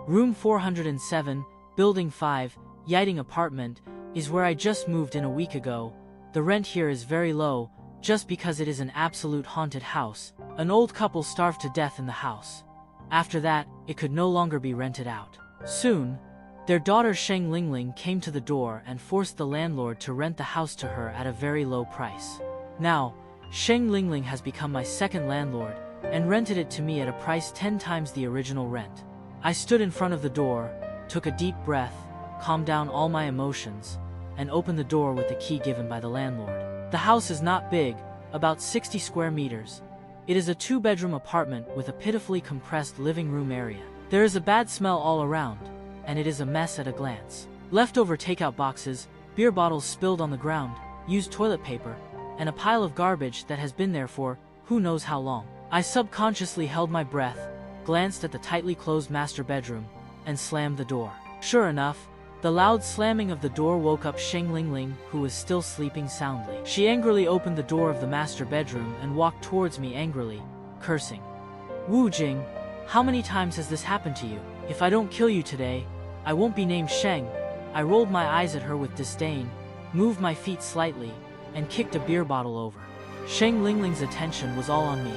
Room 407, Building 5, Yiding Apartment, is where I just moved in a week ago. The rent here is very low, just because it is an absolute haunted house. An old couple starved to death in the house. After that, it could no longer be rented out. Soon, their daughter Sheng Lingling came to the door and forced the landlord to rent the house to her at a very low price. Now, Sheng Lingling has become my second landlord, and rented it to me at a price 10 times the original rent. I stood in front of the door, took a deep breath, calmed down all my emotions, and opened the door with the key given by the landlord. The house is not big, about 60 square meters. It is a 2-bedroom apartment with a pitifully compressed living room area. There is a bad smell all around, and it is a mess at a glance. Leftover takeout boxes, beer bottles spilled on the ground, used toilet paper, and a pile of garbage that has been there for who knows how long. I subconsciously held my breath, glanced at the tightly closed master bedroom, and slammed the door. Sure enough, the loud slamming of the door woke up Sheng Lingling, who was still sleeping soundly. She angrily opened the door of the master bedroom and walked towards me angrily, cursing. "Wu Jing, how many times has this happened to you? If I don't kill you today, I won't be named Sheng." I rolled my eyes at her with disdain, moved my feet slightly, and kicked a beer bottle over. Sheng Lingling's attention was all on me,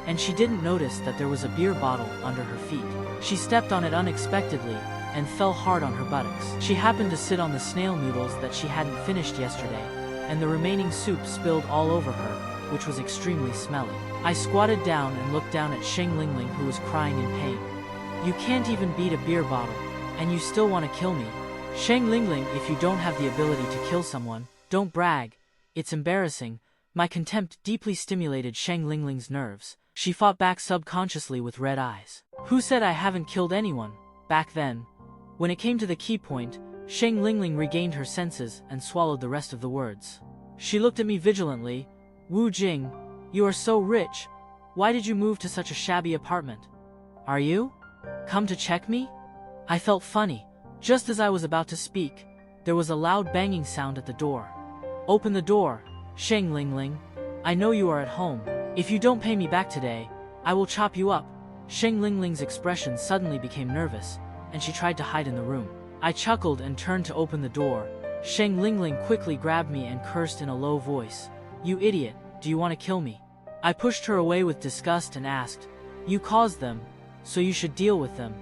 and she didn't notice that there was a beer bottle under her feet. She stepped on it unexpectedly and fell hard on her buttocks. She happened to sit on the snail noodles that she hadn't finished yesterday, and the remaining soup spilled all over her, which was extremely smelly. I squatted down and looked down at Sheng Lingling, who was crying in pain. "You can't even beat a beer bottle, and you still want to kill me? Sheng Lingling, if you don't have the ability to kill someone, don't brag. It's embarrassing." My contempt deeply stimulated Sheng Lingling's nerves. She fought back subconsciously with red eyes. "Who said I haven't killed anyone?" Back then, when it came to the key point, Sheng Lingling regained her senses and swallowed the rest of the words. She looked at me vigilantly. "Wu Jing, you are so rich. Why did you move to such a shabby apartment? Are you come to check me?" I felt funny. Just as I was about to speak, there was a loud banging sound at the door. "Open the door, Sheng Lingling. I know you are at home. If you don't pay me back today, I will chop you up." Sheng Lingling's expression suddenly became nervous, and she tried to hide in the room. I chuckled and turned to open the door. Sheng Lingling quickly grabbed me and cursed in a low voice. "You idiot, do you want to kill me?" I pushed her away with disgust and asked, "You caused them, so you should deal with them."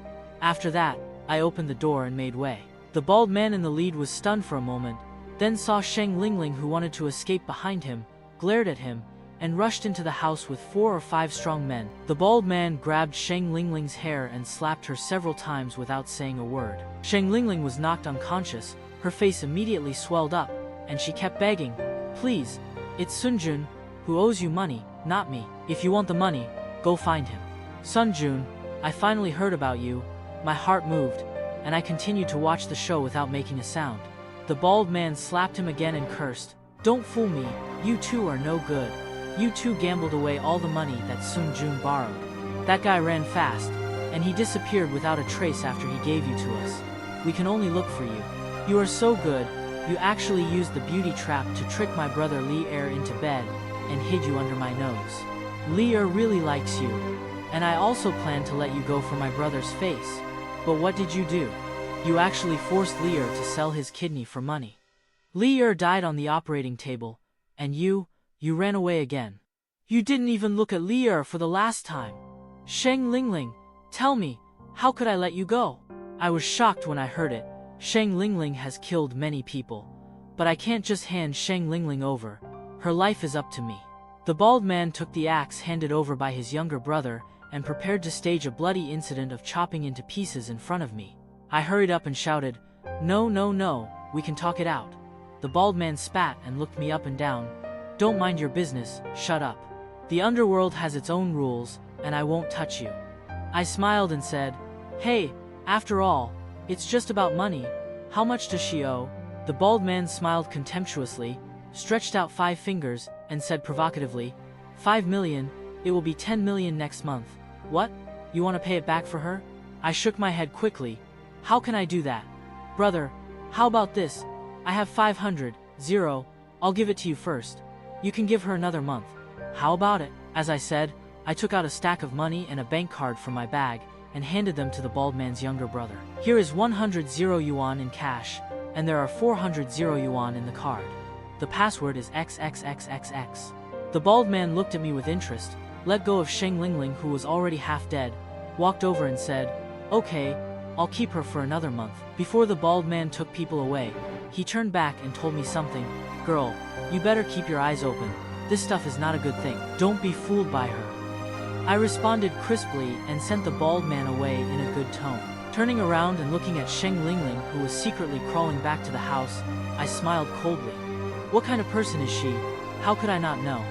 After that, I opened the door and made way. The bald man in the lead was stunned for a moment, then saw Sheng Lingling, who wanted to escape behind him, glared at him, and rushed into the house with 4 or 5 strong men. The bald man grabbed Sheng Lingling's hair and slapped her several times without saying a word. Sheng Lingling was knocked unconscious, her face immediately swelled up, and she kept begging, "Please, it's Sun Jun, who owes you money, not me. If you want the money, go find him." "Sun Jun, I finally heard about you." My heart moved, and I continued to watch the show without making a sound. The bald man slapped him again and cursed, "Don't fool me, you two are no good. You two gambled away all the money that Sun Jun borrowed. That guy ran fast, and he disappeared without a trace after he gave you to us. We can only look for you. You are so good, you actually used the beauty trap to trick my brother Li Er into bed, and hid you under my nose. Li Er really likes you, and I also planned to let you go for my brother's face. But what did you do? You actually forced Li Er to sell his kidney for money. Li Er died on the operating table, and you ran away again. You didn't even look at Li Er for the last time. Sheng Lingling, tell me, how could I let you go?" I was shocked when I heard it. Sheng Lingling has killed many people, but I can't just hand Sheng Lingling over. Her life is up to me. The bald man took the axe handed over by his younger brother and prepared to stage a bloody incident of chopping into pieces in front of me. I hurried up and shouted, "No, no, no, we can talk it out." The bald man spat and looked me up and down. "Don't mind your business, shut up. The underworld has its own rules, and I won't touch you." I smiled and said, "Hey, after all, it's just about money. How much does she owe?" The bald man smiled contemptuously, stretched out 5 fingers, and said provocatively, 5 million, it will be 10 million next month. What? You want to pay it back for her? I shook my head quickly. How can I do that? Brother, how about this? I have 500, I'll give it to you first. You can give her another month. How about it? As I said, I took out a stack of money and a bank card from my bag, and handed them to the bald man's younger brother. Here is 100 yuan in cash, and there are 400 yuan in the card. The password is XXXXX. The bald man looked at me with interest, let go of Sheng Lingling, who was already half dead, walked over and said, "Okay, I'll keep her for another month." Before the bald man took people away, he turned back and told me something. "Girl, you better keep your eyes open. This stuff is not a good thing. Don't be fooled by her." I responded crisply and sent the bald man away in a good tone. Turning around and looking at Sheng Lingling, who was secretly crawling back to the house, I smiled coldly. What kind of person is she? How could I not know?